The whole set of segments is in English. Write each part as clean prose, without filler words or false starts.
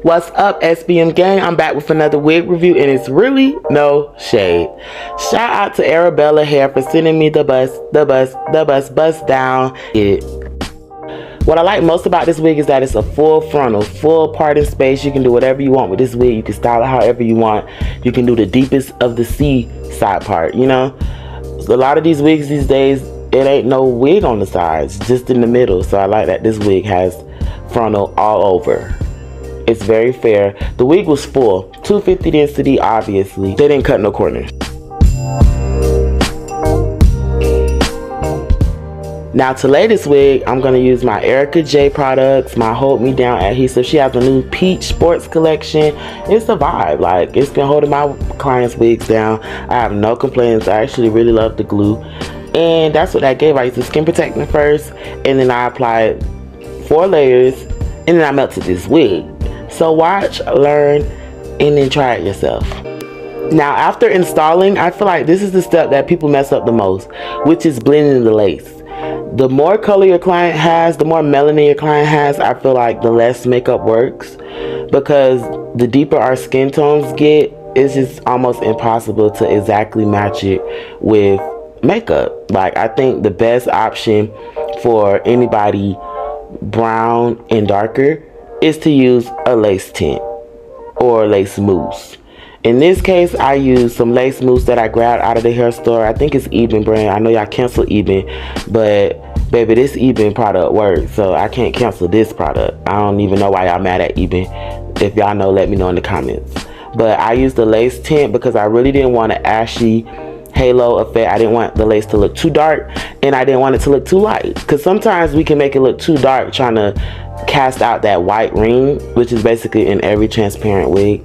What's up, SBM gang? I'm back with another wig review, and it's really no shade. Shout out to ARABELLAHAIR for sending me the bust down. What I like most about this wig is that it's a full frontal, full parting space. You can do whatever you want with this wig. You can style it however you want. You can do the deepest of the C side part, you know? A lot of these wigs these days, it ain't no wig on the sides, just in the middle. So I like that this wig has frontal all over. It's very fair. The wig was full, 250 density, obviously. They didn't cut no corners. Now to lay this wig, I'm going to use my Erica J products, my Hold Me Down adhesive. She has a new Peach Sports collection. It's a vibe. Like, it's been holding my clients' wigs down. I have no complaints. I actually really love the glue. And that's what that gave. I used the skin protectant first, and then I applied 4 layers, and then I melted this wig. So watch, learn, and then try it yourself. Now after installing, I feel like this is the step that people mess up the most, which is blending the lace. The more color your client has, the more melanin your client has, I feel like the less makeup works. Because the deeper our skin tones get, it's just almost impossible to exactly match it with makeup. Like, I think the best option for anybody brown and darker is to use a lace tint or lace mousse. In this case, I used some lace mousse that I grabbed out of the hair store. I think it's Eben brand. I know y'all cancel Eben, but baby, this Eben product works, so I can't cancel this product. I don't even know why y'all mad at Eben. If y'all know, let me know in the comments. But I used the lace tint because I really didn't want an ashy halo effect. I didn't want the lace to look too dark, and I didn't want it to look too light, because sometimes we can make it look too dark trying to cast out that white ring, which is basically in every transparent wig,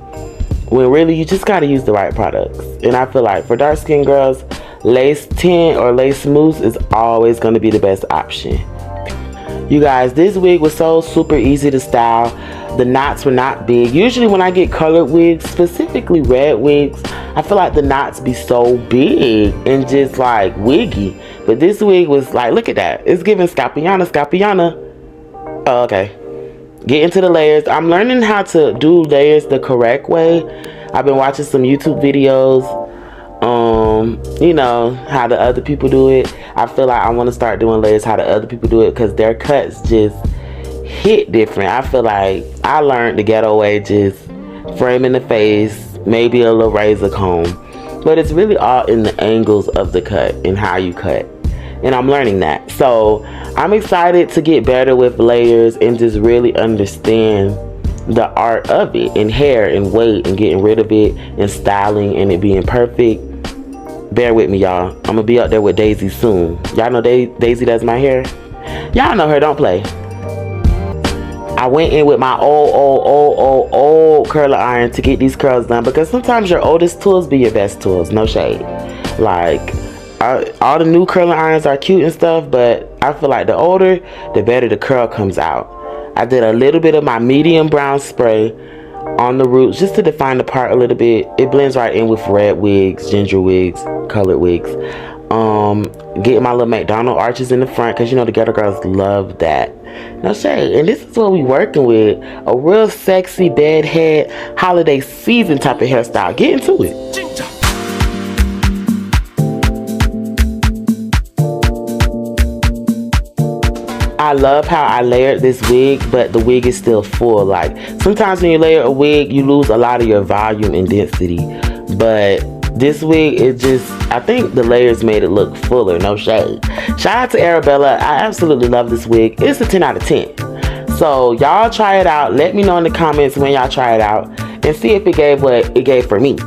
when really you just got to use the right products. And I feel like for dark skinned girls, lace tint or lace mousse is always going to be the best option. You guys, this wig was so super easy to style. The knots were not big. Usually when I get colored wigs, specifically red wigs, I feel like the knots be so big and just like wiggy. But this wig was like, look at that. It's giving Scapiana. Oh, okay. Get into the layers. I'm learning how to do layers the correct way. I've been watching some YouTube videos, you know, how the other people do it. I feel like I want to start doing layers how the other people do it, because their cuts just hit different. I feel like I learned the ghetto way, just framing the face, maybe a little razor comb, but it's really all in the angles of the cut and how you cut. And I'm learning that. So I'm excited to get better with layers and just really understand the art of it, and hair and weight and getting rid of it and styling and it being perfect. Bear with me, y'all. I'm gonna be up there with Daisy soon. Y'all know Daisy does my hair. Y'all know her, don't play. I went in with my old curler iron to get these curls done, because sometimes your oldest tools be your best tools. No shade. Like, all the new curling irons are cute and stuff, but I feel like the older, the better the curl comes out. I did a little bit of my medium brown spray on the roots just to define the part a little bit. It blends right in with red wigs, ginger wigs, colored wigs. Getting my little McDonald arches in the front, because you know the ghetto girls love that. No shade. And this is what we working with. A real sexy bedhead holiday season type of hairstyle. Get into it. I love how I layered this wig, but the wig is still full. Like, sometimes when you layer a wig, you lose a lot of your volume and density. But this wig, it just, I think the layers made it look fuller. No shade. Shout out to Arabella. I absolutely love this wig. It's a 10 out of 10. So y'all try it out. Let me know in the comments when y'all try it out and see if it gave what it gave for me.